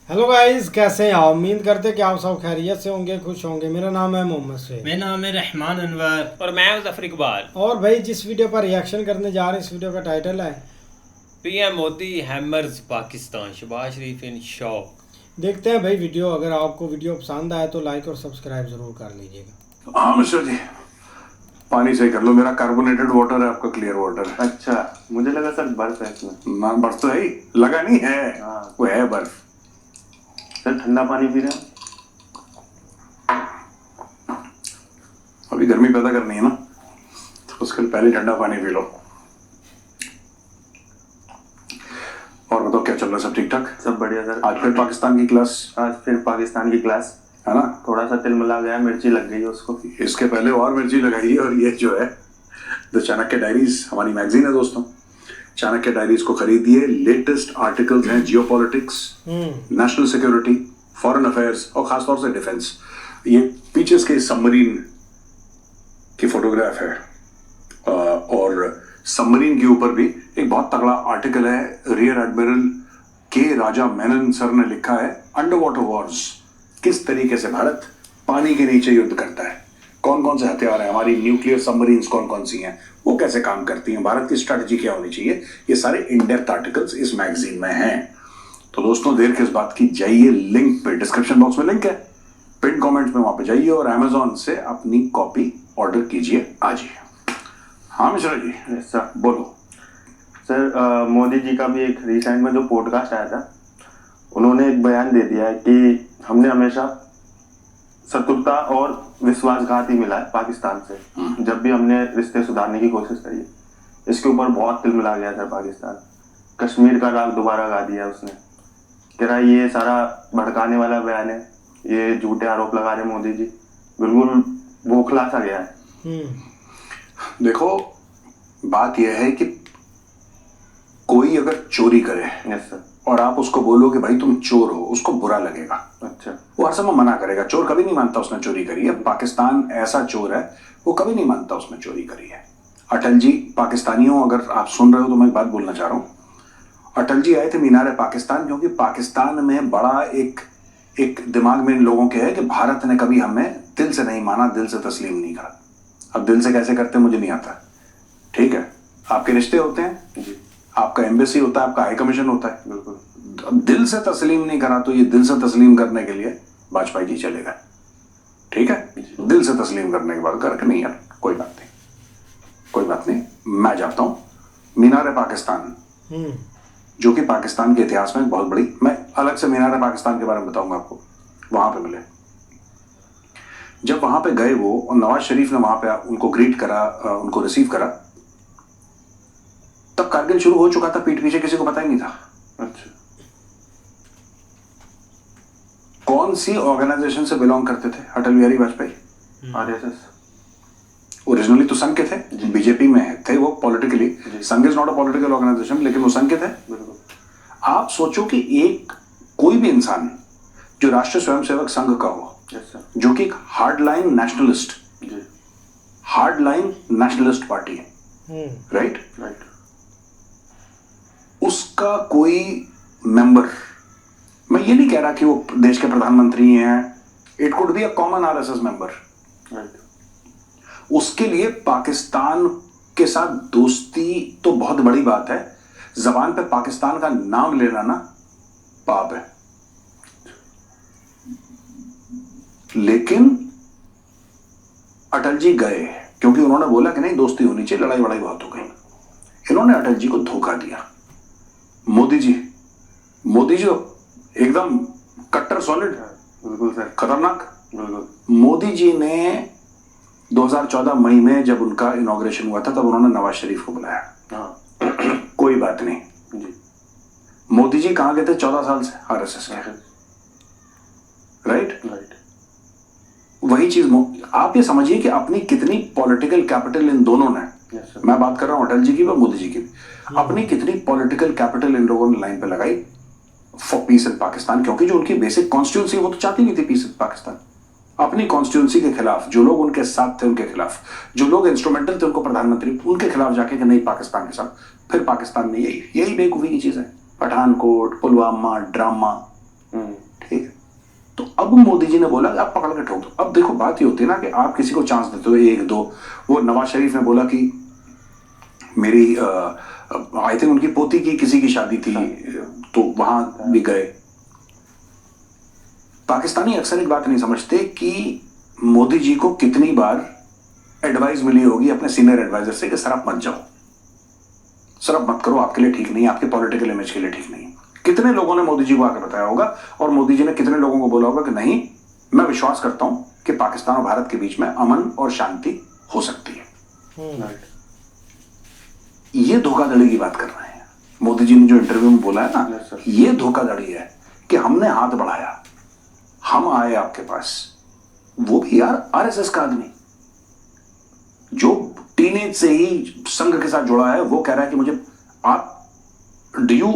Hello guys, कैसे हैं आप? उम्मीद करते हैं कि आप सब खैरियत से होंगे, खुश होंगे। मेरा नाम है मोहम्मद से। मेरा नाम है रहमान अनवर। और मैं मुजफ्फर इकबाल। और भाई, जिस वीडियो पर रिएक्शन करने जा रहे हैं, इस वीडियो का टाइटल है PM Modi hammers Pakistan, Shehbaz Sharif in shock. देखते हैं भाई वीडियो। अगर आपको वीडियो पसंद आए तो लाइक और सब्सक्राइब जरूर कर लीजिएगा। हाँ मिश्रा जी, पानी सही कर लो। मेरा कार्बोनेटेड वाटर है, आपका क्लियर वाटर है। अच्छा, मुझे लगा सर बर्फ है इसमें। ना बर्फ तो है ही, लगा नहीं है। हाँ। वो है बर्फ। सर ठंडा पानी पी रहे हैं। अभी गर्मी पैदा करनी है ना, तो उसके लिए पहले ठंडा पानी पी लो। और बताओ, क्या चल रहा है? सब ठीक ठाक? सब बढ़िया सर। आज फिर पाकिस्तान की क्लास आज फिर पाकिस्तान की क्लास है ना। थोड़ा सा तिलमिला गया, मिर्ची लग गई उसको। इसके पहले और मिर्ची लगाई है। और ये जो है द चाणक्य डायरीज, हमारी मैगजीन है दोस्तों। चाणक्य डायरीज को खरीदिए। लेटेस्ट आर्टिकल्स हैं geopolitics, national security, foreign affairs और खासतौर से डिफेंस। ये पीछे इसके सबमरीन की फोटोग्राफ है, और सबमरीन के ऊपर भी एक बहुत तगड़ा आर्टिकल है। रियर एडमिरल के राजा मेनन सर ने लिखा है, अंडर वाटर वॉर्स, किस तरीके से भारत पानी के नीचे युद्ध करता है, कौन कौन से हथियार हैं, हमारी न्यूक्लियर सबमरीन्स कौन कौन सी हैं, वो कैसे काम करती हैं, भारत की स्ट्रैटेजी क्या होनी चाहिए। ये सारे इन डेप्थ आर्टिकल्स इस मैगजीन में हैं। तो दोस्तों, देर किस बात की, जाइए लिंक पे, डिस्क्रिप्शन बॉक्स में लिंक है, पिन कमेंट्स में, वहां पे जाइए और अमेजोन से अपनी कॉपी ऑर्डर कीजिए आज ही। हाँ मिश्रा जी, यस सर। बोलो। सर मोदी जी का भी एक रिसेंट में जो पॉडकास्ट आया था, उन्होंने एक बयान दे दिया है कि हमने हमेशा शत्रुता और विश्वासघात ही मिला है पाकिस्तान से, जब भी हमने रिश्ते सुधारने की कोशिश करी है। इसके ऊपर बहुत तिलमिला गया था पाकिस्तान। कश्मीर का राग दोबारा गा दिया उसने। कह रहा है ये सारा भड़काने वाला बयान है, ये झूठे आरोप लगा रहे मोदी जी। बिल्कुल बौखला सा गया है। देखो, बात यह है कि कोई अगर चोरी करे यस सर। और आप उसको बोलो कि भाई तुम चोर हो, उसको बुरा लगेगा। अच्छा। वो हर समय मना करेगा। चोर कभी नहीं मानता उसने चोरी करी है। पाकिस्तान ऐसा चोर है, वो कभी नहीं मानता उसने चोरी करी है। अटल जी, पाकिस्तानियों, अगर आप सुन रहे हो तो मैं एक बात बोलना चाह रहा हूं। अटल जी आए थे मीनार पाकिस्तान, क्योंकि पाकिस्तान में बड़ा एक दिमाग में इन लोगों के है कि भारत ने कभी हमें दिल से नहीं माना, दिल से तस्लीम नहीं करा। अब दिल से कैसे करते मुझे नहीं आता, ठीक है। आपके रिश्ते होते हैं जी। आपका एम्बेसी होता है, आपका हाई कमीशन होता है। बिल्कुल। अब दिल से तस्लीम नहीं करा, तो ये दिल से तस्लीम करने के लिए वाजपेयी जी चले गए, ठीक है। दिल से तस्लीम करने के बाद करके नहीं यार, कोई बात नहीं, कोई बात नहीं, मैं जाता हूं मीनार पाकिस्तान, जो कि पाकिस्तान के इतिहास में बहुत बड़ी, मैं अलग से मीनार पाकिस्तान के बारे में बताऊंगा आपको। वहां पे मिले, जब वहां पे गए वो, और नवाज शरीफ ने वहां पे उनको ग्रीट करा, उनको रिसीव करा, तब कारगिल शुरू हो चुका था। पीठ पीछे किसी को पता ही नहीं था। अच्छा। कौन सी ऑर्गेनाइजेशन से बिलोंग करते थे अटल बिहारी वाजपेयी? आरएसएस। ओरिजिनली तो संघ के थे, बीजेपी में थे वो politically. Sangh is not a political organisation, लेकिन वो संघ के थे। बिल्कुल। आप सोचो कि एक कोई भी इंसान जो राष्ट्रीय स्वयंसेवक संघ का हो, यस सर। जो कि एक हार्डलाइन नेशनलिस्ट, जी। हार्डलाइन नेशनलिस्ट पार्टी है, राइट, राइट। उसका कोई मेंबर, मैं ये नहीं कह रहा कि वो देश के प्रधानमंत्री हैं, it could be a common RSS member, right. उसके लिए पाकिस्तान के साथ दोस्ती तो बहुत बड़ी बात है। जबान पे पाकिस्तान का नाम लेना ना पाप है। लेकिन अटल जी गए क्योंकि उन्होंने बोला कि नहीं, दोस्ती होनी चाहिए, लड़ाई वड़ाई बहुत हो गई। इन्होंने अटल जी को धोखा दिया। मोदी जी तो एकदम कट्टर सॉलिड, बिल्कुल सर। खतरनाक। बिल्कुल। मोदी जी ने 2014 मई में जब उनका इनॉग्रेशन हुआ था, तब उन्होंने नवाज शरीफ को बुलाया। हाँ। कोई बात नहीं। जी। मोदी जी कहां गए थे 14 साल से? आरएसएस के, राइट। राइट। वही चीज आप ये समझिए कि अपनी कितनी पॉलिटिकल कैपिटल इन दोनों ने, यस सर। मैं बात कर रहा हूं अटल जी की व मोदी जी की, अपनी कितनी पॉलिटिकल कैपिटल इन लोगों ने लाइन पे लगाई फॉर पीस इन पाकिस्तान। क्योंकि जो उनकी बेसिक कॉन्स्टिट्यूंसी, वो तो चाहती नहीं थी पीस इन पाकिस्तान। अपनी कॉन्स्टिट्यूंसी के खिलाफ, जो लोग उनके साथ थे उनके खिलाफ, जो लोग इंस्ट्रूमेंटल थे उनको प्रधानमंत्री, उनके खिलाफ जाके कि नहीं पाकिस्तान के साथ। फिर पाकिस्तान में यही बेवकूफी की चीज है, पठानकोट, पुलवामा, ड्रामा, ठीक है, तो अब मोदी जी ने बोला कि आप पकड़ के ठोक दो। अब देखो बात ये होती है ना कि आप किसी को चांस देते हो एक दो, वो नवाज शरीफ ने बोला कि मेरी आई थिंक उनकी पोती की किसी की शादी थी तो वहां भी गए। पाकिस्तानी अक्सर एक बात नहीं समझते कि मोदी जी को कितनी बार एडवाइस मिली होगी अपने सीनियर एडवाइजर से कि सर आप मत जाओ, सर आप मत करो, आपके लिए ठीक नहीं, आपके पॉलिटिकल इमेज के लिए ठीक नहीं। कितने लोगों ने मोदी जी को आकर बताया होगा और मोदी जी ने कितने लोगों को बोला होगा कि नहीं, मैं विश्वास करता हूं कि पाकिस्तान और भारत के बीच में अमन और शांति हो सकती है। ये धोखाधड़ी की बात कर रहे हैं मोदी जी ने जो इंटरव्यू में बोला है ना, ये धोखाधड़ी है कि हमने हाथ बढ़ाया, हम आए आपके पास, वो भी यार आरएसएस का आदमी जो टीनेज से ही संघ के साथ जुड़ा है, वो कह रहा है कि मुझे आप do you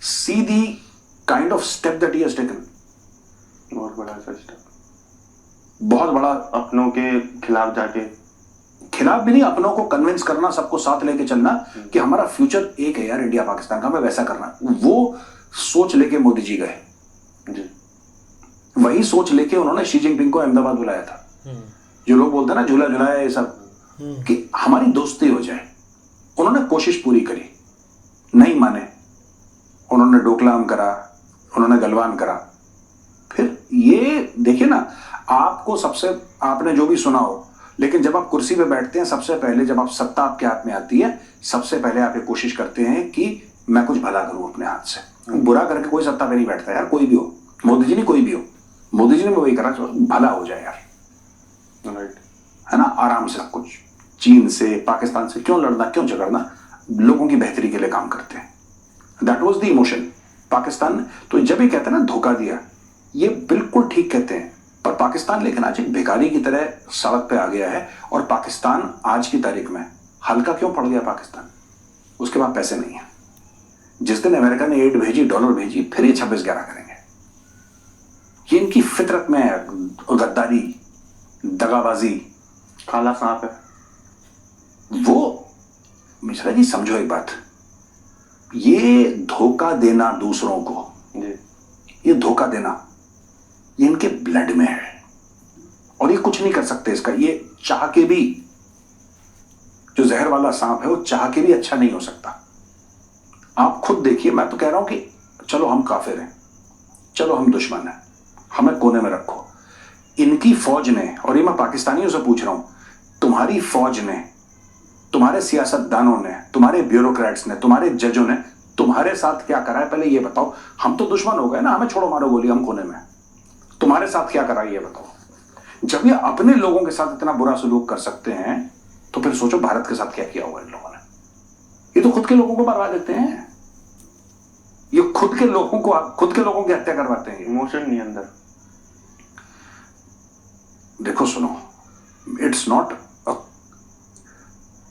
see the kind of step that he has taken, बहुत बड़ा स्टेप, बहुत बड़ा। अपनों के खिलाफ जाके, खिलाफ भी नहीं, अपनों को कन्विंस करना, सबको साथ लेके चलना कि हमारा फ्यूचर एक है यार इंडिया पाकिस्तान का, हमें वैसा करना, वो सोच लेके मोदी जी गए जी। वही सोच लेके उन्होंने शी जिनपिंग को अहमदाबाद बुलाया था। जो लोग बोलते हैं ना झूला झुलाया ये सब, कि हमारी दोस्ती हो जाए, उन्होंने कोशिश पूरी करी, नहीं माने, उन्होंने डोकलाम करा, उन्होंने गलवान करा। फिर ये देखिए ना, आपको सबसे, आपने जो भी सुना हो, लेकिन जब आप कुर्सी पे बैठते हैं, सबसे पहले जब आप सत्ता आपके हाथ में आती है, सबसे पहले आप ये कोशिश करते हैं कि मैं कुछ भला करूं अपने हाथ से। बुरा करके कोई सत्ता पे नहीं बैठता यार, कोई भी हो, मोदी जी नहीं कोई भी हो, मोदी जी ने वही करा, भला हो जाए यार, है ना, आराम से सब कुछ। चीन से, पाकिस्तान से क्यों लड़ना, क्यों झगड़ना, लोगों की बेहतरी के लिए काम करते हैं। That was the emotion Pakistan ने। तो जब ये कहते हैं ना धोखा दिया, ये बिल्कुल ठीक कहते हैं, पर पाकिस्तान लेकिन आज एक भिखारी की तरह सड़क पे आ गया है। और पाकिस्तान आज की तारीख में हल्का क्यों पड़ गया पाकिस्तान, उसके बाद पैसे नहीं है। जिस दिन अमेरिका ने एड भेजी, डॉलर भेजी, फिर ये 26-11 करेंगे। ये इनकी फितरत में है, गद्दारी, दगाबाजी, काला सांप है वो। मिश्रा जी समझो एक बात, ये धोखा देना दूसरों को जी, ये धोखा देना, ये इनके ब्लड में है और ये कुछ नहीं कर सकते इसका। ये चाह के भी, जो जहर वाला सांप है, वो चाह के भी अच्छा नहीं हो सकता। आप खुद देखिए, मैं तो कह रहा हूं कि चलो हम काफिर हैं, चलो हम दुश्मन हैं, हमें कोने में रखो। इनकी फौज ने, और ये मैं पाकिस्तानियों से पूछ रहा हूं, तुम्हारी फौज ने, तुम्हारे सियासतदानों ने, तुम्हारे ब्यूरोक्रेट्स ने, तुम्हारे जजों ने तुम्हारे साथ क्या करा है, पहले ये बताओ। हम तो दुश्मन हो गए ना, हमें छोड़ो मारो गोली, हम कोने में। तुम्हारे साथ क्या करा ये बताओ। जब ये अपने लोगों के साथ इतना बुरा सलूक कर सकते हैं, तो फिर सोचो भारत के साथ क्या किया होगा इन लोगों ने। ये तो खुद के लोगों को मरवा देते हैं, ये खुद के लोगों की हत्या करवाते हैं। इमोशन नहीं अंदर। देखो सुनो, इट्स नॉट,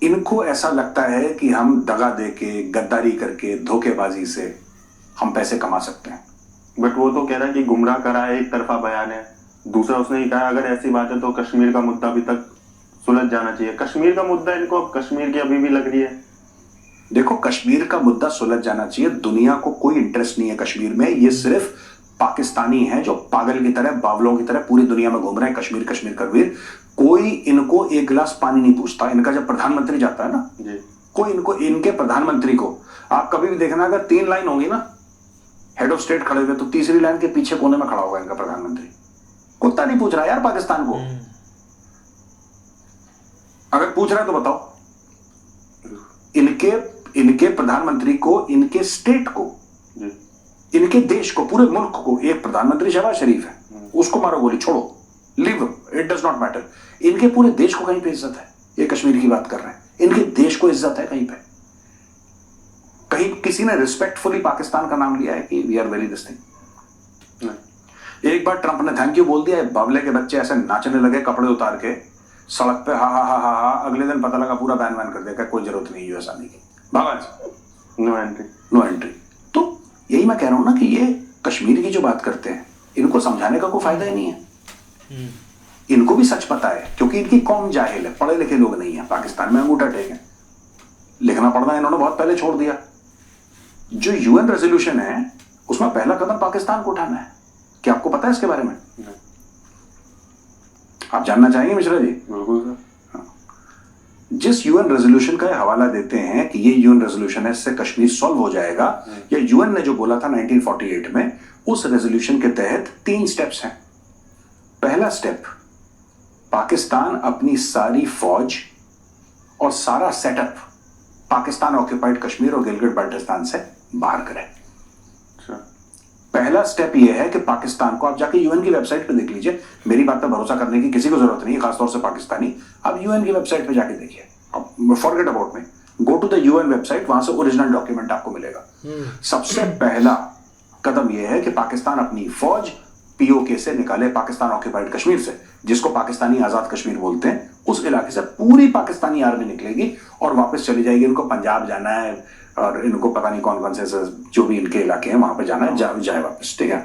इनको ऐसा लगता है कि हम दगा देके, गद्दारी करके, धोखेबाजी से हम पैसे कमा सकते हैं। बट वो तो कह रहा है कि गुमराह करा है, एक तरफा बयान है। दूसरा उसने ही कहा अगर ऐसी बात है तो कश्मीर का मुद्दा अभी तक सुलझ जाना चाहिए। कश्मीर का मुद्दा इनको, अब कश्मीर की अभी भी लग रही है। देखो, कश्मीर का मुद्दा सुलझ जाना चाहिए, दुनिया को कोई इंटरेस्ट नहीं है कश्मीर में। ये सिर्फ पाकिस्तानी हैं जो पागल की तरह, बावलों की तरह पूरी दुनिया में घूम रहे हैं, कश्मीर कश्मीर कश्मीर। कोई इनको एक गिलास पानी नहीं पूछता। इनका जब प्रधानमंत्री जाता है ना जी, कोई इनको, इनके प्रधानमंत्री को आप कभी भी देखना, अगर 3 लाइन होगी ना हेड ऑफ स्टेट खड़े हुए, तो तीसरी लाइन के पीछे कोने में खड़ा होगा इनका प्रधानमंत्री। कुत्ता नहीं पूछ रहा यार पाकिस्तान को। अगर पूछ रहा है तो बताओ, इनके प्रधानमंत्री को, इनके स्टेट को, इनके देश को, पूरे मुल्क को, एक प्रधानमंत्री शहबाज शरीफ है, उसको मारो गोली, छोड़ो, live, it does not matter. इनके पूरे देश को कहीं पे इज्जत है। ये कश्मीर की बात कर रहे हैं, इनके देश को इज्जत है कहीं पे? कहीं किसी ने रिस्पेक्टफुली पाकिस्तान का नाम लिया है कि we are very this thing? एक बार ट्रंप ने थैंक यू बोल दिया, बावले के बच्चे ऐसे नाचने लगे कपड़े उतार के सड़क पे, हा हा हा हा हा। अगले दिन पता लगा पूरा बैन कर दिया, कोई जरूरत नहीं यूएस आने की, भागा, नो एंट्री, नो एंट्री। तो यही मैं कह रहा हूं ना कि ये कश्मीर की जो बात करते हैं, इनको समझाने का कोई फायदा ही नहीं है। इनको भी सच पता है, क्योंकि इनकी कौम जाहिल है, पढ़े लिखे लोग नहीं है। पाकिस्तान में अंगूठा टेक है, लिखना पढ़ना इन्होंने बहुत पहले छोड़ दिया। जो यूएन रेजोल्यूशन है, उसमें पहला कदम पाकिस्तान को उठाना है। क्या आपको पता है इसके बारे में? नहीं। आप जानना चाहेंगे मिश्रा जी? बिल्कुल सर। जिस यूएन रेजोल्यूशन का हवाला देते हैं कि ये यूएन रेजोल्यूशन है, इससे कश्मीर सॉल्व हो जाएगा, या यूएन ने जो बोला था 1948 में, उस रेजोल्यूशन के तहत 3 स्टेप्स हैं। पहला स्टेप, पाकिस्तान अपनी सारी फौज और सारा सेटअप पाकिस्तान ऑक्यूपाइड कश्मीर और गिलगिट बाल्टिस्तान से बाहर करे। पहला स्टेप यह है कि पाकिस्तान को, आप जाके यूएन की वेबसाइट पे देख लीजिए, मेरी बात पे भरोसा करने की किसी को जरूरत नहीं है, खासतौर से पाकिस्तानी। आप यूएन की वेबसाइट पे जाके देखिए, अब forget about me, go to the UN website, वहां से ओरिजिनल डॉक्यूमेंट आपको मिलेगा। सबसे पहला कदम यह है कि पाकिस्तान अपनी फौज पीओके से निकाले, पाकिस्तान ऑक्यूपाइड कश्मीर से, जिसको पाकिस्तानी आजाद कश्मीर बोलते हैं, उस इलाके से पूरी पाकिस्तानी आर्मी निकलेगी और वापस चली जाएगी। इनको पंजाब जाना है और इनको पता नहीं कौन कौन से जो भी इनके इलाके हैं वहां पे जाना है, जाए वापस, ठीक है।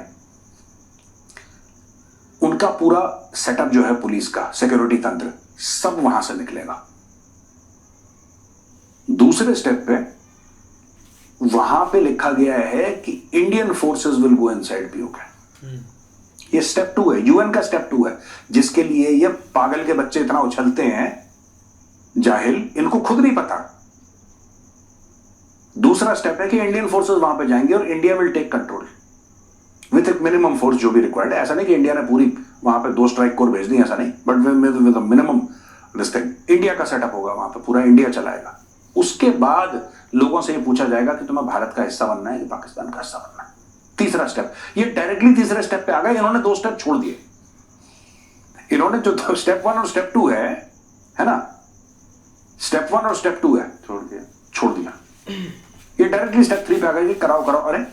उनका पूरा सेटअप जो है पुलिस का, सिक्योरिटी तंत्र, सब वहां से निकलेगा। दूसरे स्टेप पे वहां पे लिखा गया है कि Indian forces will go inside PoK. ये स्टेप 2 है, यूएन का स्टेप 2 है, जिसके लिए ये पागल के बच्चे इतना उछलते हैं, जाहिल, इनको खुद नहीं पता। दूसरा स्टेप है कि इंडियन फोर्सेस वहां पे जाएंगे और India will take control with एक मिनिमम फोर्स जो भी रिक्वायर्ड है। ऐसा नहीं कि इंडिया ने पूरी वहां पे 2 स्ट्राइक कोर भेज दी, ऐसा नहीं, but with minimum respect India का सेटअप होगा वहां पे, पूरा इंडिया चलाएगा। उसके बाद लोगों से ये पूछा जाएगा कि तुम्हें भारत का हिस्सा बनना है कि पाकिस्तान का हिस्सा बनना है। तीसरा स्टेप, ये डायरेक्टली तीसरे स्टेप पे आ गए। इन्होंने 2 स्टेप छोड़ दिए। इन्होंने जो स्टेप 1 और स्टेप 2 है ना, स्टेप 1 और स्टेप 2 है, छोड़ दिया। ये डायरेक्टली स्टेप 3 पे आ गए कि कराओ। अरे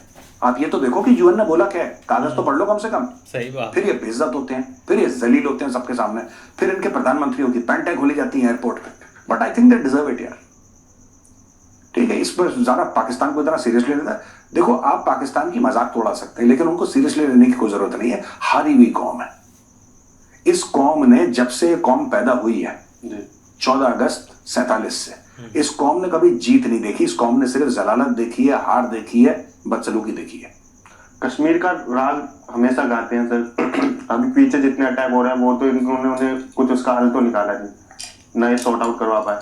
आप ये तो देखो कि यूएन ने बोला क्या है, कागज तो पढ़ लो कम से कम। सही बात। फिर ये बेइज्जत होते हैं, फिर ये जलील होते हैं सबके सामने, फिर इनके प्रधानमंत्रियों की पैंटें खोली जाती हैं एयरपोर्ट पे। But I think they deserve it यार, ठीक है। इस पर ज्यादा पाकिस्तान को इतना सीरियसली लेना, देखो आप पाकिस्तान की मजाक तोड़ा सकते हैं, लेकिन उनको सीरियसली लेने की कोई जरूरत नहीं है। हारी हुई कौम है। इस कौम ने, जब से कौम पैदा हुई है 14 अगस्त 47 से, इस कौम ने कभी जीत नहीं देखी। इस कौम ने सिर्फ जलालत देखी है, हार देखी है, बदसलूकी देखी है। कश्मीर का राग हमेशा गाते हैं सर। अभी पीछे जितने अटैक हो रहे हैं वो तो इन्होंने उन्हें कुछ उसका हल तो निकाला नहीं, न ये सॉर्ट आउट करवा पाए।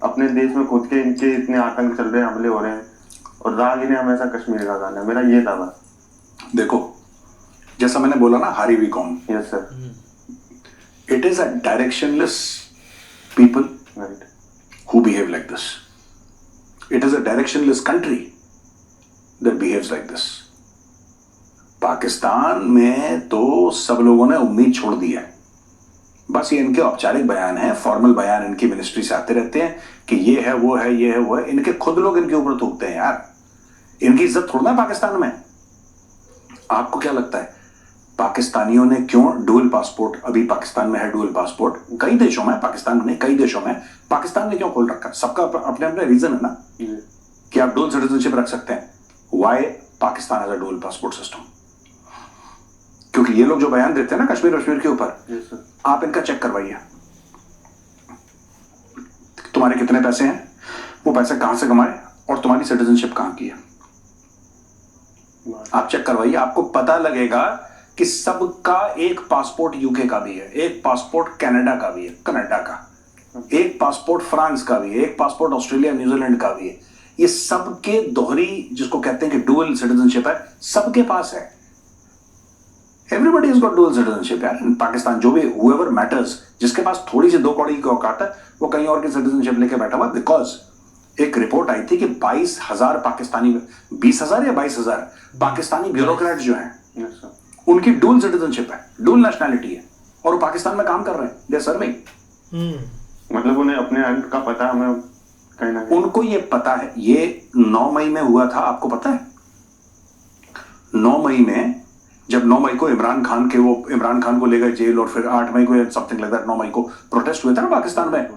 अपने देश में खुद के इनके इतने आतंक चल रहे हैं, हमले हो रहे हैं, और राग इन्हें हमेशा कश्मीर का गाना है। मेरा ये दावा। देखो जैसा मैंने बोला ना, हारी हुई कौम। Yes sir. It is a directionless people right who behave like this. It is a directionless country that behaves like this. Pakistan में तो सब लोगों ने उम्मीद छोड़ दी है। बस ये इनके औपचारिक बयान है, फॉर्मल बयान इनकी मिनिस्ट्री से आते रहते हैं कि ये है वो है, ये है वो है। इनके खुद लोग इनके ऊपर थूकते हैं यार। इनकी इज्जत थोड़ा ना पाकिस्तान में। आपको क्या लगता है पाकिस्तानियों ने क्यों डुअल पासपोर्ट, अभी पाकिस्तान में है डुअल पासपोर्ट, कई देशों में, पाकिस्तान में कई देशों में, पाकिस्तान ने क्यों खोल रखा? सबका अपने अपने रीजन है ना कि आप डुअल सिटीजनशिप रख सकते हैं। Why Pakistan has a dual passport system? क्योंकि ये लोग जो बयान देते हैं ना कश्मीर के ऊपर, आप इनका चेक करवाइए, तुम्हारे कितने पैसे हैं, वो पैसे कहां से कमाए और तुम्हारी सिटीजनशिप कहां की है। आप चेक करवाइए, आपको पता लगेगा कि सबका एक पासपोर्ट यूके का भी है, एक पासपोर्ट कनाडा का भी है, कनाडा का एक पासपोर्ट, फ्रांस का भी है, एक पासपोर्ट ऑस्ट्रेलिया न्यूजीलैंड का भी है। ये सबके दोहरी, जिसको कहते हैं कि डुअल सिटीजनशिप है, सबके पास है। Everybody is got dual citizenship यार इन पाकिस्तान। जो भी हुएवर मैटर्स, जिसके पास थोड़ी सी 2 कौड़ी की औकात है, वो कहीं और की सिटीजनशिप लेके बैठा हुआ। बिकॉज एक रिपोर्ट आई थी कि 22,000 पाकिस्तानी, 20,000 या 22,000 पाकिस्तानी ब्यूरोक्रेट जो हैं, उनकी डुअल सिटीजनशिप है, डुअल नेशनैलिटी है, और वो पाकिस्तान में काम कर रहे हैं। दे सर्विंग। मतलब उन्हें अपने अंत का पता, हमें कहीं ना कहीं उनको ये पता है। ये 9 मई में हुआ था, आपको पता है? 9 मई में, जब 9 मई को इमरान खान को ले गए जेल, और फिर 8 मई को समथिंग लाइक दैट, 9 मई को प्रोटेस्ट हुए थे ना पाकिस्तान में।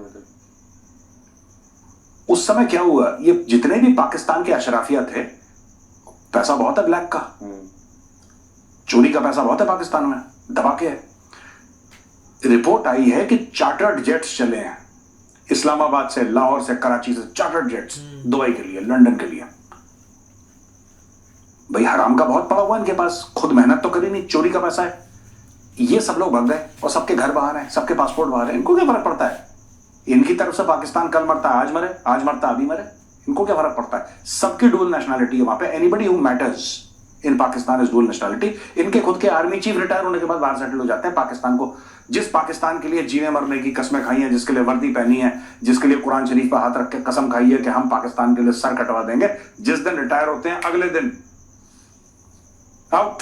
उस समय क्या हुआ, ये जितने भी पाकिस्तान के अशराफिया थे, पैसा बहुत है ब्लैक का, चोरी का पैसा बहुत है पाकिस्तान में, दबा के है। रिपोर्ट आई है कि चार्टर्ड जेट्स चले हैं इस्लामाबाद से, लाहौर से, कराची से, चार्टर्ड जेट्स दुबई के लिए, लंदन के लिए। भाई हराम का बहुत पड़ा हुआ है इनके पास, खुद मेहनत तो करी नहीं, चोरी का पैसा है। ये सब लोग भाग गए और सबके घर बाहर हैं, सबके पासपोर्ट बाहर है, इनको क्या फर्क पड़ता है? इनकी तरफ से पाकिस्तान कल मरता आज मरे, आज मरता अभी मरे, इनको क्या फर्क पड़ता है? सबकी डुअल नेशनैलिटी है वहां पे। Anybody who matters in Pakistan is dual nationality. इनके खुद के आर्मी चीफ रिटायर होने के बाद बाहर सेटल हो जाते हैं। पाकिस्तान को, जिस पाकिस्तान के लिए जीने मरने की कस्में खाई हैं, जिसके लिए वर्दी पहनी है, जिसके लिए कुरान शरीफ पर हाथ रख के कसम खाई है कि हम पाकिस्तान के लिए सर कटवा देंगे, जिस दिन रिटायर होते हैं अगले दिन आउट।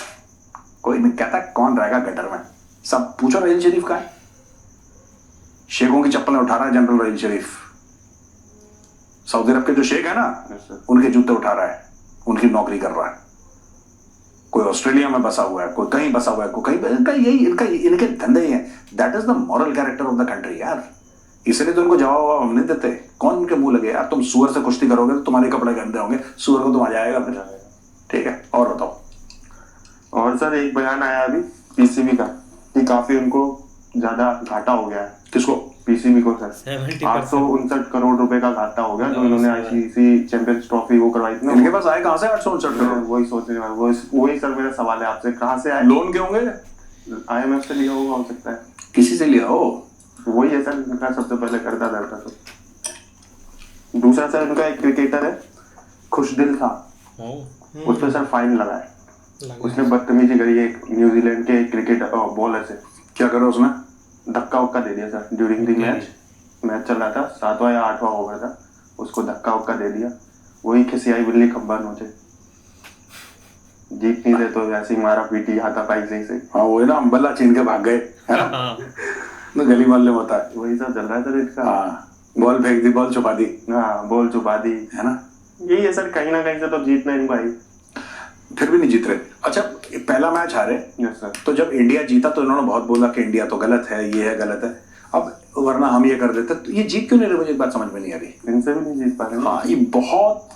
कोई नहीं कहता कौन रहेगा गटर में। सब पूछो रहील शरीफ का है, शेखों की चप्पलें उठा रहा है जनरल रहील शरीफ। सऊदी अरब के जो शेख है ना, उनके जूते उठा रहा है, उनकी नौकरी कर रहा है। कोई ऑस्ट्रेलिया में बसा हुआ है, कोई कहीं बसा हुआ है, कोई कहीं। इनका यही इनके धंधे ही हैं। That is the moral character of the country यार। इसलिए तो इनको जवाब हम नहीं देते। कौन इनके मुंह लगे यार? तुम सुअर से कुश्ती करोगे तो तुम्हारे कपड़े गंदे होंगे, सुअर को तो मजा आएगा फिर। ठीक है, और बताओ। और सर एक बयान आया अभी पीसीबी का कि काफी उनको ज्यादा घाटा हो गया है। किसको? पीसीबी को सर 70% 859 करोड़ रुपए का घाटा हो गया जो इन्होंने आईसीसी चैंपियंस ट्रॉफी वो करवाई थी ना। इनके पास आए कहां से 859 करोड़? वही सोचने वाला, वही सर मेरा सवाल है आपसे, कहाँ से आए? लोन के होंगे, आईएमएफ से लिया होगा, हो सकता है किसी से लिया हो। वही है सर इनका सबसे पहले करता रहता। तो दूसरा सर इनका एक क्रिकेटर है खुशदिल था, उस पर सर फाइन लगा है। उसने बदतमीजी करी है एक न्यूजीलैंड के क्रिकेट बॉलर से। क्या करा उसने? धक्का उक्का दे दिया सर ड्यूरिंग द मैच चल रहा था, 7वां या 8वां ओवर था, उसको धक्का उक्का दे दिया। वही खिसियाई बिल्ली खब्बा नोचे, जीत नहीं दे तो वैसे ही मारा पीटी हाथापाई से। हाँ वो है ना, अम्बला छीन के भाग गए है ना, तो गली मोहल्ले में होता है वही सब चल रहा है सर इसका। हाँ, बॉल फेंक दी, बॉल छुपा दी, हाँ बॉल छुपा दी, है ना। यही है सर, कहीं ना कहीं से तो जीतना नहीं भाई, फिर भी नहीं जीत रहे। अच्छा, पहला मैच हारे, यस सर। तो जब इंडिया जीता तो इन्होंने बहुत बोला कि इंडिया तो गलत है, ये है गलत है। अब वरना हम ये कर देते, तो ये जीत क्यों नहीं रहे? मुझे एक बात समझ में नहीं आ रही। इनसे भी नहीं जीत पा रहे। हाँ, ये बहुत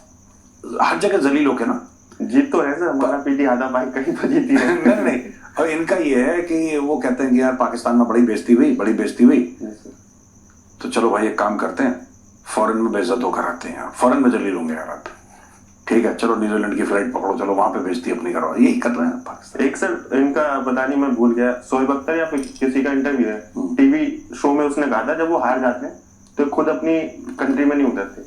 हर जगह जलील होके ना। जीत तो है सर, हमारा पीटी हाथापाई कहीं तो जीती है। नहीं नहीं, और इनका ये है कि वो कहते हैं कि यार पाकिस्तान में बड़ी बेइज्जती हुई, बड़ी बेइज्जती हुई, तो चलो भाई एक काम करते हैं, फॉरेन में बेइज्जत होकर आते हैं, फॉरेन में जलील होंगे यार आप। ठीक है, चलो न्यूजीलैंड की फ्लाइट पकड़ो, चलो वहां पे बेइज्जती अपनी करवाओ। यही कर रहे हैं पाकिस्तान। एक सर इनका पता नहीं, मैं भूल गया, शोएब अख्तर या फिर किसी का इंटरव्यू है टीवी शो में, उसने कहा था जब वो हार जाते हैं तो खुद अपनी कंट्री में नहीं उतरते,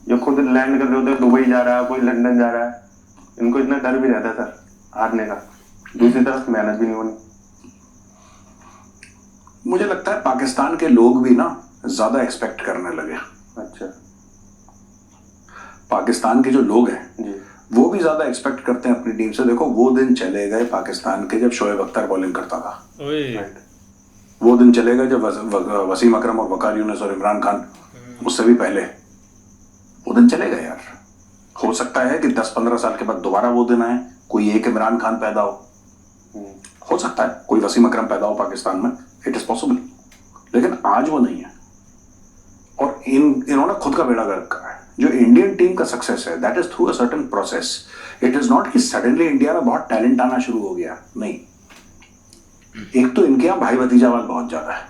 या खुद लैंड कर रहे होते, दुबई जा रहा है, कोई लंदन जा रहा है। इनको इतना डर भी रहता है सर हारने का, दूसरी तरफ मेहनत भी नहीं होनी। मुझे लगता है पाकिस्तान के लोग भी ना ज्यादा एक्सपेक्ट करने लगे। अच्छा, पाकिस्तान के जो लोग हैं जी वो भी ज्यादा एक्सपेक्ट करते हैं अपनी टीम से। देखो वो दिन चले गए पाकिस्तान के जब शोएब अख्तर बॉलिंग करता था, राइट। वो दिन चले गए जब वसीम अकरम और वकार यूनिस और इमरान खान, उससे भी पहले वो दिन चले गए यार। हो सकता है कि 10-15 साल के बाद दोबारा वो दिन आए, कोई एक इमरान खान पैदा हो सकता है कोई वसीम अकरम पैदा हो पाकिस्तान में, इट इज पॉसिबल, लेकिन आज वो नहीं है। और इन्होंने खुद का बेड़ा गर्क करा है। जो इंडियन टीम का सक्सेस है that is through a certain process. It is not कि सडनली इंडिया में बहुत टैलेंट आना शुरू हो गया, नहीं। एक तो इनके यहाँ भाई भतीजावाद बहुत ज्यादा है,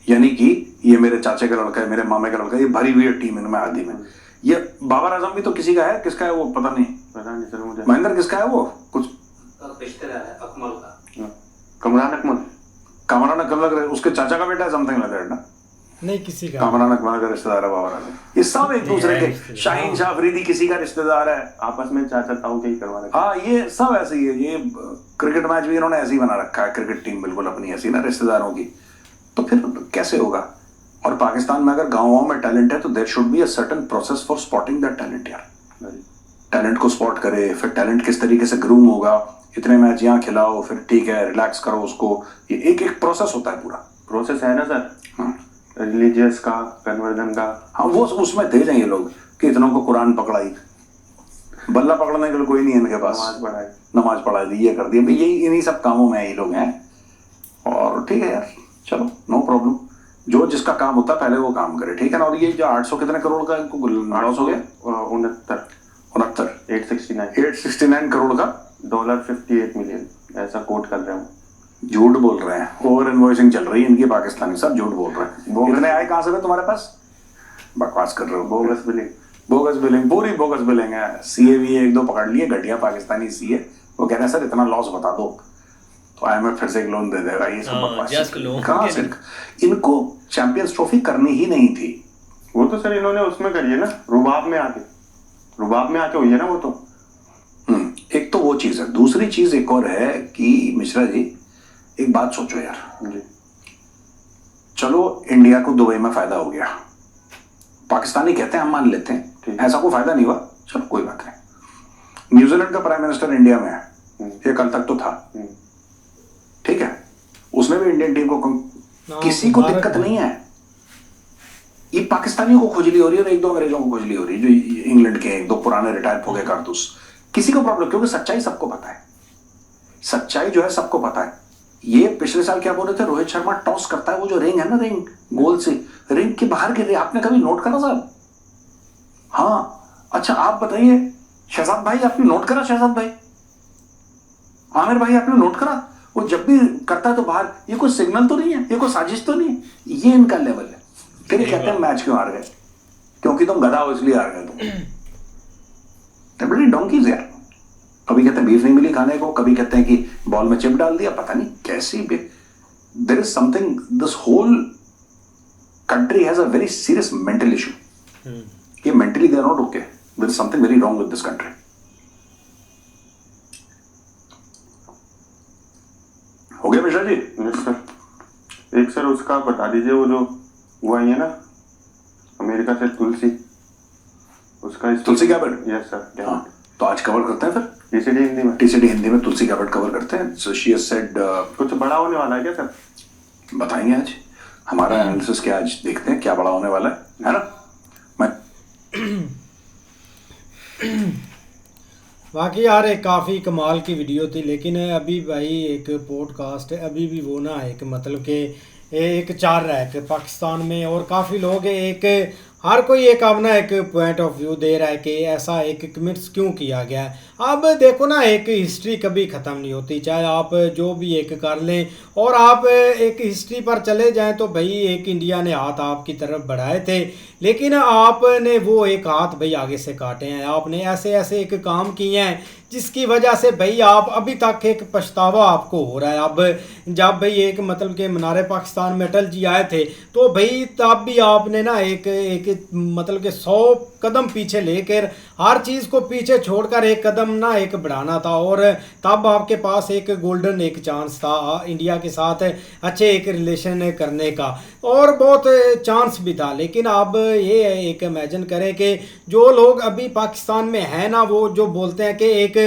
यानी कि ये मेरे चाचे का लड़का है, मेरे मामे का लड़का है, ये भरी हुई है टीम इनमें आदि में। ये बाबर आजम भी तो किसी का है, किसका है वो पता नहीं सर मुझे। महेंद्र किसका है वो, कुछ रिश्तेदार है अकमल का, कमरान अकमल, कामरान अकमल, उसके चाचा का बेटा है, समथिंग लाइक दैट ना। नहीं, किसी का कामरान अकमल का रिश्तेदार है बाबर आजम। ये सब एक दूसरे के, शाहीन शाह अफरीदी किसी का रिश्तेदार है, आपस में चाचा ताऊ के ही करवा रहे। हाँ ये सब ऐसे ही है। ये क्रिकेट मैच भी इन्होंने ऐसे ही बना रखा है, क्रिकेट टीम बिल्कुल अपनी ऐसी ना रिश्तेदारों की, तो फिर कैसे होगा। और पाकिस्तान में अगर गाँव में टैलेंट है तो there should be a certain process for spotting that talent यार। टैलेंट को स्पॉट करे, फिर टैलेंट किस तरीके से ग्रूम होगा, इतने मैच यहाँ खिलाओ, फिर ठीक है रिलैक्स करो उसको, ये एक एक प्रोसेस होता है पूरा। प्रोसेस है ना सर, रिलीजियस का, कन्वर्जन का। हाँ वो उसमें थे ये लोग कि इतनों को कुरान पकड़ाई, बल्ला पकड़ने के लिए कोई नहीं है इनके पास, नमाज पढ़ा दी, ये कर दिया, यही इन्हीं सब कामों में ये लोग हैं। और ठीक है यार, चलो नो प्रॉब्लम, जो जिसका काम होता है पहले वो काम करे, ठीक है ना। और ये जो 800 कितने करोड़ का इनको लॉस हो गया, 869 करोड़ का, $58 मिलियन, ऐसा कोट कर रहे हैं। झूठ बोल रहे हैं, ओवर इनवॉइसिंग चल रही है इनकी, पाकिस्तानी सब झूठ बोल रहे हैं। कितने आए कहाँ से तुम्हारे पास, बकवास कर रहे हो, बोगस बिलिंग। बोगस बिलिंग, पूरी बोगस बिलिंग है। सीए भी एक दो पकड़ लिए घटिया पाकिस्तानी सीए, वो कह रहे हैं सर इतना लॉस बता दो तो IMF फिर से एक लोन दे देगा। ये सब just loan। कहाँ से इनको चैंपियंस ट्रॉफी करनी ही नहीं थी। वो तो सर इन्होंने उसमें करी है ना, रुबाब में आके हुई है ना वो तो। एक तो वो चीज है, दूसरी चीज एक और है कि मिश्रा जी एक बात सोचो यार जी। चलो इंडिया को दुबई में फायदा हो गया, पाकिस्तानी कहते हैं हम मान लेते हैं ऐसा कोई फायदा नहीं हुआ, चलो कोई बात नहीं। न्यूजीलैंड का प्राइम मिनिस्टर इंडिया में है, ये कल तक तो था, ठीक है, उसने भी इंडियन टीम को किसी को दिक्कत नहीं है। ये पाकिस्तानियों को खुजली हो रही है और एक दो अंग्रेजों को खुजली हो रही है, जो इंग्लैंड के एक दो पुराने रिटायर हो गए कारतूस, किसी को प्रॉब्लम, क्योंकि सच्चाई सबको पता है, सच्चाई जो है सबको पता है। ये पिछले साल क्या बोल रहे थे, रोहित शर्मा टॉस करता है, वो जो रिंग है ना, रिंग गोल से रिंग के बाहर गिर रही, आपने कभी नोट करा साहब? हाँ अच्छा आप बताइए शहजाद भाई, आपने नोट करा? शहजाद भाई, आमिर भाई, आपने नोट करा? वो जब भी करता है तो बाहर, ये कोई सिग्नल तो नहीं है, ये कोई साजिश तो नहीं है, ये इनका लेवल है। फिर कहते हैं मैच क्यों हार गए, क्योंकि तुम गधा हो इसलिए हार गए तुम। बड़ी डोंकीज यार, कभी कहते हैं बीफ नहीं मिली खाने को, कभी कहते हैं कि बॉल में चिप डाल दिया, पता नहीं कैसी। There is something, this whole country has a very serious mental issue. ये mentally they are not okay, there is something very wrong with this country. हो गया मिश्रा जी? Yes sir. एक सर उसका बता दीजिए, वो जो वो आई है ना अमेरिका से, तुलसी, उसका तुलसी गैबर्ट। Yes sir. हाँ, तो आज कवर करते हैं फिर टीसीडी हिंदी में। टीसीडी हिंदी में तुलसी गैबर्ट कवर करते हैं। सो शी हैज सेड कुछ बड़ा होने वाला है क्या सर? बताएंगे आज, हमारा एनालिसिस क्या आज देखते हैं क्या बड़ा होने वाला है ना। मैं बाकी यार एक काफ़ी कमाल की वीडियो थी, लेकिन अभी भाई एक पॉडकास्ट अभी भी वो ना एक मतलब कि एक चल रहा है कि पाकिस्तान में, और काफ़ी लोग एक हर कोई एक अपना एक पॉइंट ऑफ व्यू दे रहा है कि ऐसा एक कमिट्स क्यों किया गया है। अब देखो ना, एक हिस्ट्री कभी ख़त्म नहीं होती, चाहे आप जो भी एक कर लें, और आप एक हिस्ट्री पर चले जाएं तो भाई एक इंडिया ने हाथ आपकी तरफ बढ़ाए थे, लेकिन आपने वो एक हाथ भाई आगे से काटे हैं। आपने ऐसे ऐसे एक काम किए हैं जिसकी वजह से भाई आप अभी तक एक पछतावा आपको हो रहा है। अब जब भाई एक मतलब के मीनार पाकिस्तान में अटल जी आए थे तो भाई तब भी आपने ना एक मतलब के 100 कदम पीछे लेकर हर चीज़ को पीछे छोड़कर एक कदम ना एक बढ़ाना था, और तब आपके पास एक गोल्डन एक चांस था इंडिया के साथ अच्छे एक रिलेशन करने का, और बहुत चांस भी था। लेकिन अब ये एक इमेजिन करें कि जो लोग अभी पाकिस्तान में हैं ना, वो जो बोलते हैं कि एक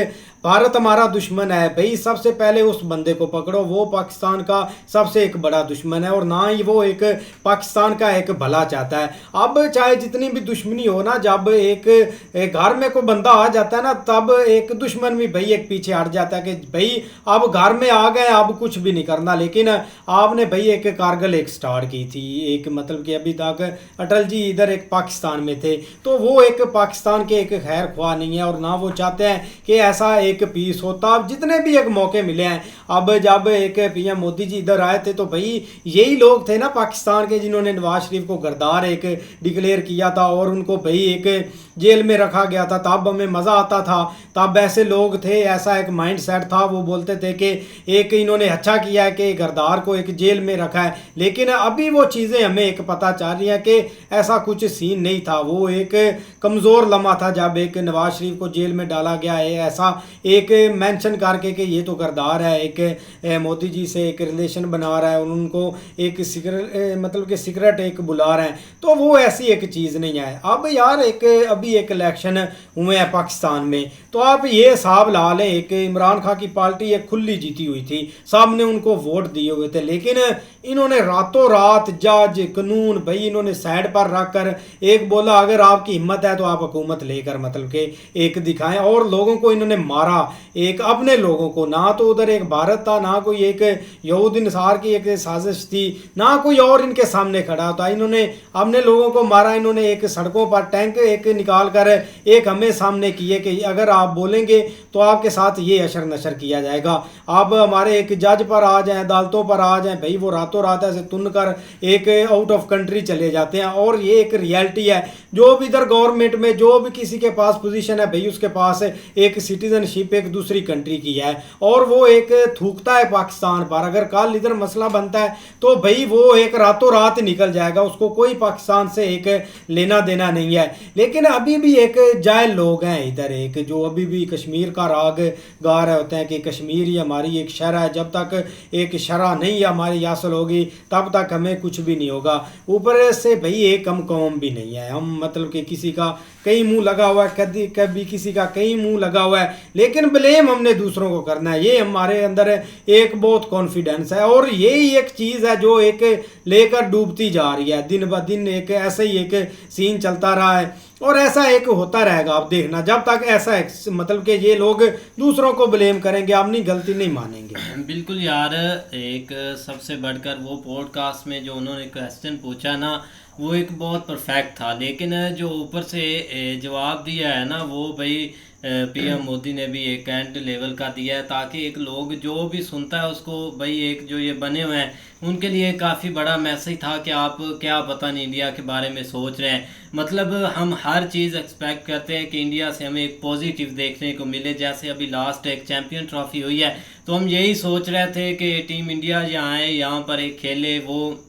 भारत हमारा दुश्मन है, भाई सबसे पहले उस बंदे को पकड़ो, वो पाकिस्तान का सबसे एक बड़ा दुश्मन है, और ना ही वो एक पाकिस्तान का एक भला चाहता है। अब चाहे जितनी भी दुश्मनी हो ना, जब एक घर में कोई बंदा आ जाता है ना, तब एक दुश्मन भी भाई एक पीछे हट जाता है कि भाई अब घर में आ गए, अब कुछ भी नहीं करना। लेकिन आपने भाई एक कारगिल एक स्टार्ट की थी, एक मतलब कि अभी तक अटल जी इधर एक पाकिस्तान में थे, तो वो एक पाकिस्तान के एक खैर ख्वाह नहीं है, और ना वो चाहते हैं कि ऐसा एक पीस होता। अब जितने भी एक मौके मिले हैं, अब जब एक पीएम मोदी जी इधर आए थे तो भाई यही लोग थे ना पाकिस्तान के जिन्होंने नवाज शरीफ को गद्दार एक डिक्लेयर किया था, और उनको भाई एक जेल में रखा गया था। तब हमें मज़ा आता था, तब ऐसे लोग थे, ऐसा एक माइंड सेट था, वो बोलते थे कि एक इन्होंने अच्छा किया है कि गद्दार को एक जेल में रखा है। लेकिन अभी वो चीज़ें हमें एक पता चल रही हैं कि ऐसा कुछ सीन नहीं था, वो एक कमज़ोर लम्हा था जब एक नवाज शरीफ को जेल में डाला गया है, ऐसा एक मेंशन करके कि ये तो गद्दार है, एक मोदी जी से एक रिलेशन बना रहा है, और उनको एक सीक्रेट मतलब कि सीक्रेट एक बुला रहे हैं, तो वो ऐसी एक चीज़ नहीं है। अब यार एक अभी एक इलेक्शन हुए हैं पाकिस्तान में, तो आप ये हिसाब ला लें, एक इमरान खान की पार्टी एक खुली जीती हुई थी, सब ने उनको वोट दिए हुए थे, लेकिन इन्होंने रातों रात जज कानून भाई इन्होंने साइड पर रख कर एक बोला अगर आपकी हिम्मत है तो आप हुकूमत लेकर मतलब के एक दिखाएं, और लोगों को इन्होंने मारा एक अपने लोगों को, ना तो उधर एक भारत था, ना कोई एक यहूद निसार की एक साजिश थी, ना कोई और इनके सामने खड़ा था। इन्होंने अपने लोगों को मारा, इन्होंने एक सड़कों पर टैंक एक निकाल कर एक हमें सामने किए कि अगर आप बोलेंगे तो आपके साथ ये अशर नशर किया जाएगा। आप हमारे एक जज पर आ जाएं, अदालतों पर आ जाएं, भाई वो रातों रात ऐसे तुन कर एक आउट ऑफ कंट्री चले जाते हैं। और ये एक रियलिटी है, जो भी इधर गवर्नमेंट में जो भी किसी के पास पोजीशन है भाई, उसके पास एक सिटीजनशिप एक दूसरी कंट्री की है, और वो एक थूकता है पाकिस्तान पर। अगर कल इधर मसला बनता है तो भाई वो एक रातों रात निकल जाएगा, उसको कोई पाकिस्तान से एक लेना देना नहीं है। लेकिन अभी भी एक जाहिल लोग हैं इधर, एक जो अभी भी कश्मीर का राग गा रहे होते हैं कि कश्मीर ही हमारी एक शरह है, जब तक एक शरह नहीं हमारी हासिल होगी तब तक हमें कुछ भी नहीं होगा। ऊपर से भाई एक हम कौम भी नहीं है, हम मतलब कि किसी का कहीं मुंह लगा हुआ है, कभी कभी किसी का कहीं मुंह लगा हुआ है, लेकिन ब्लेम हमने दूसरों को करना है। ये हमारे अंदर एक बहुत कॉन्फिडेंस है, और यही एक चीज़ है जो एक लेकर डूबती जा रही है दिन ब दिन। एक ऐसे ही एक सीन चलता रहा है और ऐसा एक होता रहेगा। आप देखना जब तक ऐसा मतलब कि ये लोग दूसरों को ब्लेम करेंगे, अपनी गलती नहीं मानेंगे। बिल्कुल यार, एक सबसे बढ़कर वो पॉडकास्ट में जो उन्होंने क्वेश्चन पूछा ना, वो एक बहुत परफेक्ट था, लेकिन जो ऊपर से जवाब दिया है ना, वो भाई पीएम मोदी ने भी एक एंड लेवल का दिया है, ताकि एक लोग जो भी सुनता है उसको भाई एक जो ये बने हुए हैं उनके लिए काफ़ी बड़ा मैसेज था कि आप क्या पता नहीं इंडिया के बारे में सोच रहे हैं। मतलब हम हर चीज़ एक्सपेक्ट करते हैं कि इंडिया से हमें एक पॉजिटिव देखने को मिले। जैसे अभी लास्ट एक चैम्पियन ट्रॉफी हुई है, तो हम यही सोच रहे थे कि टीम इंडिया यहाँ आए, यहाँ पर एक खेले, वो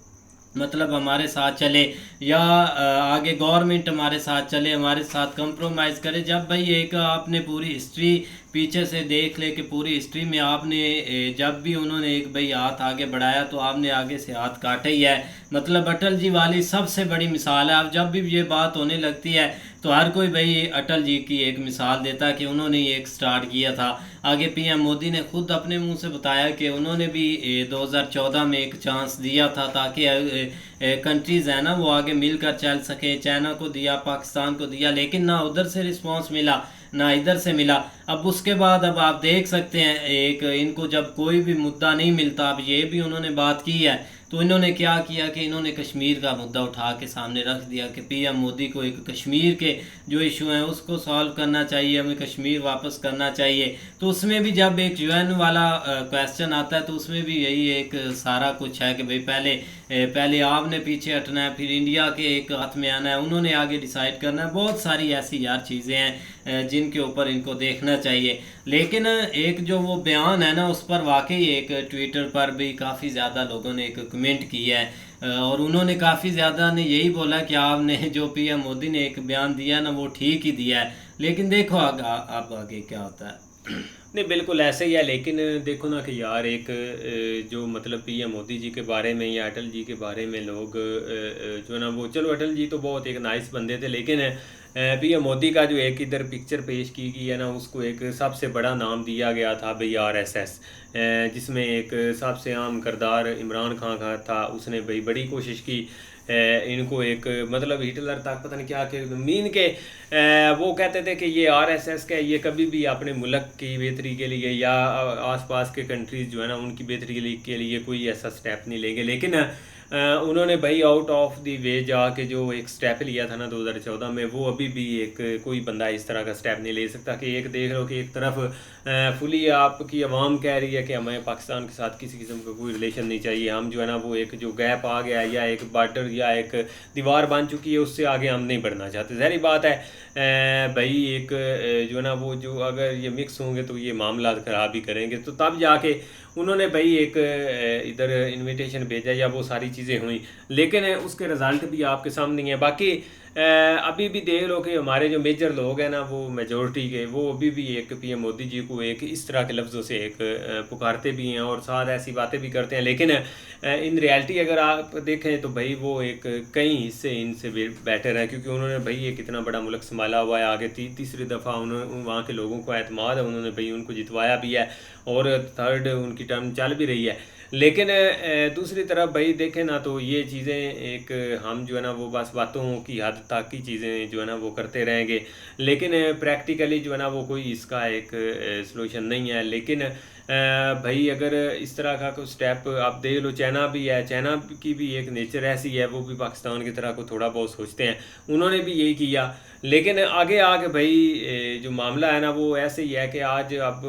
मतलब हमारे साथ चले, या आगे गवर्नमेंट हमारे साथ चले, हमारे साथ कंप्रोमाइज़ करे। जब भाई एक आपने पूरी हिस्ट्री पीछे से देख ले कि पूरी हिस्ट्री में आपने जब भी उन्होंने एक भाई हाथ आगे बढ़ाया तो आपने आगे से हाथ काटा ही है। मतलब अटल जी वाली सबसे बड़ी मिसाल है। अब जब भी ये बात होने लगती है तो हर कोई भाई अटल जी की एक मिसाल देता कि उन्होंने ये एक स्टार्ट किया था। आगे पीएम मोदी ने खुद अपने मुंह से बताया कि उन्होंने भी 2014 में एक चांस दिया था ताकि कंट्रीज़ है ना वो आगे मिलकर चल सके। चाइना को दिया, पाकिस्तान को दिया, लेकिन ना उधर से रिस्पांस मिला ना इधर से मिला। अब उसके बाद अब आप देख सकते हैं एक इनको जब कोई भी मुद्दा नहीं मिलता, अब ये भी उन्होंने बात की है, तो इन्होंने क्या किया कि इन्होंने कश्मीर का मुद्दा उठा के सामने रख दिया कि पीएम मोदी को एक कश्मीर के जो इशू हैं उसको सॉल्व करना चाहिए, हमें कश्मीर वापस करना चाहिए। तो उसमें भी जब एक यूएन वाला क्वेश्चन आता है तो उसमें भी यही एक सारा कुछ है कि भाई पहले आपने पीछे हटना है, फिर इंडिया के एक हाथ में आना है, उन्होंने आगे डिसाइड करना है। बहुत सारी ऐसी यार चीज़ें हैं जिनके ऊपर इनको देखना चाहिए। लेकिन एक जो वो बयान है ना, उस पर वाकई एक ट्विटर पर भी काफ़ी ज़्यादा लोगों ने एक कमेंट किया है और उन्होंने काफ़ी ज़्यादा ने यही बोला कि आपने जो पीएम मोदी ने एक बयान दिया ना वो ठीक ही दिया है। लेकिन देखो अब आगे क्या होता है। नहीं बिल्कुल ऐसे ही है, लेकिन देखो ना कि यार एक जो मतलब पीएम मोदी जी के बारे में या अटल जी के बारे में लोग जो है ना वो, चलो अटल जी तो बहुत एक नाइस बंदे थे, लेकिन पीएम मोदी का जो एक इधर पिक्चर पेश की गई है ना, उसको एक सबसे बड़ा नाम दिया गया था भाई आरएसएस, जिसमें एक सबसे आम किरदार इमरान खान का था। उसने भाई बड़ी कोशिश की इनको एक मतलब हिटलर तक पता नहीं क्या के मीन के वो कहते थे कि ये आरएसएस का ये कभी भी अपने मुल्क की बेहतरी के लिए या आसपास के कंट्रीज़ जो है ना उनकी बेहतरी के लिए कोई ऐसा स्टेप नहीं लेंगे। लेकिन उन्होंने भाई आउट ऑफ द वे जाके जो एक स्टेप लिया था ना 2014 में, वो अभी भी एक कोई बंदा इस तरह का स्टेप नहीं ले सकता कि एक देख लो कि एक तरफ फुली आपकी आवाम कह रही है कि हमें पाकिस्तान के साथ किसी किस्म का कोई रिलेशन नहीं चाहिए, हम जो है ना वो एक जो गैप आ गया या एक बॉर्डर या एक दीवार बन चुकी है उससे आगे हम नहीं बढ़ना चाहते। ज़ाहिर बात है भाई एक जो है ना वो जो अगर ये मिक्स होंगे तो ये मामला ख़राब ही करेंगे। तो तब जाके उन्होंने भाई एक इधर इनविटेशन भेजा या वो सारी चीज़ें हुई, लेकिन उसके रिज़ल्ट भी आपके सामने ही है। बाकी अभी भी देख लो कि हमारे जो मेजर लोग हैं ना वो मेजॉरिटी के, वो अभी भी एक पीएम मोदी जी को एक इस तरह के लफ्ज़ों से एक पुकारते भी हैं और साथ ऐसी बातें भी करते हैं। लेकिन इन रियलिटी अगर आप देखें तो भाई वो एक कई हिस्से इनसे बेटर है, क्योंकि उन्होंने भाई एक इतना बड़ा मुल्क संभाला हुआ है। आगे तीसरी दफ़ा उन्होंने वहाँ के लोगों को एतमाद है, उन्होंने भाई उनको जितवाया भी है और थर्ड उनकी टर्म चल भी रही है। लेकिन दूसरी तरफ भाई देखें ना तो ये चीज़ें एक हम जो है ना वो बस बातों की हद तक की चीज़ें जो है ना वो करते रहेंगे, लेकिन प्रैक्टिकली जो है ना वो कोई इसका एक सलूशन नहीं है। लेकिन भाई अगर इस तरह का कोई स्टेप आप देख लो, चाइना भी है, चाइना की भी एक नेचर ऐसी है, वो भी पाकिस्तान की तरह को थोड़ा बहुत सोचते हैं, उन्होंने भी यही किया। लेकिन आगे आके भाई जो मामला है ना वो ऐसे ही है कि आज अब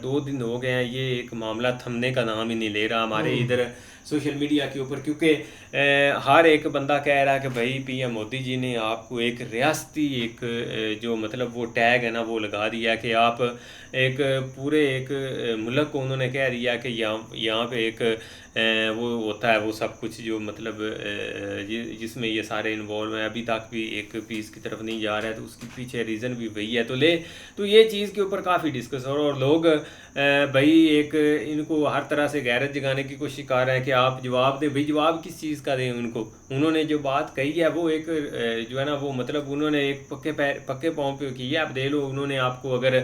2 दिन हो गए हैं, ये एक मामला थमने का नाम ही नहीं ले रहा हमारे इधर सोशल मीडिया के ऊपर, क्योंकि हर एक बंदा कह रहा है कि भाई पीएम मोदी जी ने आपको एक रियासती एक जो मतलब वो टैग है ना वो लगा दिया कि आप एक पूरे एक मुल्क को उन्होंने कह दिया कि यहाँ पे एक वो होता है वो सब कुछ जो मतलब जिसमें ये सारे इन्वॉल्व हैं, अभी तक भी एक पीस की तरफ नहीं जा रहा है, तो उसके पीछे रीज़न भी वही है। तो ये चीज़ के ऊपर काफ़ी डिस्कस हो रहा है और लोग भाई एक इनको हर तरह से गैरत जगाने की कोशिश कर रहे हैं कि आप जवाब दें। भाई जवाब किस चीज़ का दें उनको? उन्होंने जो बात कही है वो एक जो है ना वो मतलब उन्होंने एक पक्के पाँव पे की है। आप दे लो, उन्होंने आपको अगर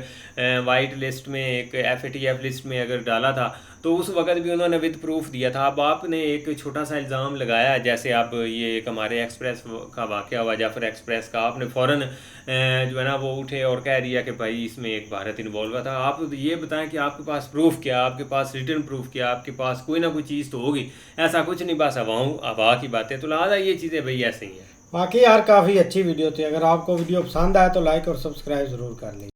वाइट लिस्ट में एक FATF लिस्ट में अगर डाला था तो उस वक्त भी उन्होंने विद प्रूफ दिया था। अब आपने एक छोटा सा इल्ज़ाम लगाया, जैसे अब ये एक हमारे एक्सप्रेस का वाक़या हुआ, जाफर एक्सप्रेस का, आपने फ़ौरन जो है ना वो उठे और कह दिया कि भाई इसमें एक भारत इन्वॉल्व हुआ था। आप ये बताएं कि आपके पास प्रूफ क्या, आपके पास रिटर्न प्रूफ क्या, आपके पास कोई ना कोई चीज़ तो होगी, ऐसा कुछ नहीं, बस हवा की बातें। तो लिहाजा ये चीज़ें भाई ऐसे ही हैं। बाकी यार काफ़ी अच्छी वीडियो थी। अगर आपको वीडियो पसंद आए तो लाइक और सब्सक्राइब ज़रूर कर लीजिए।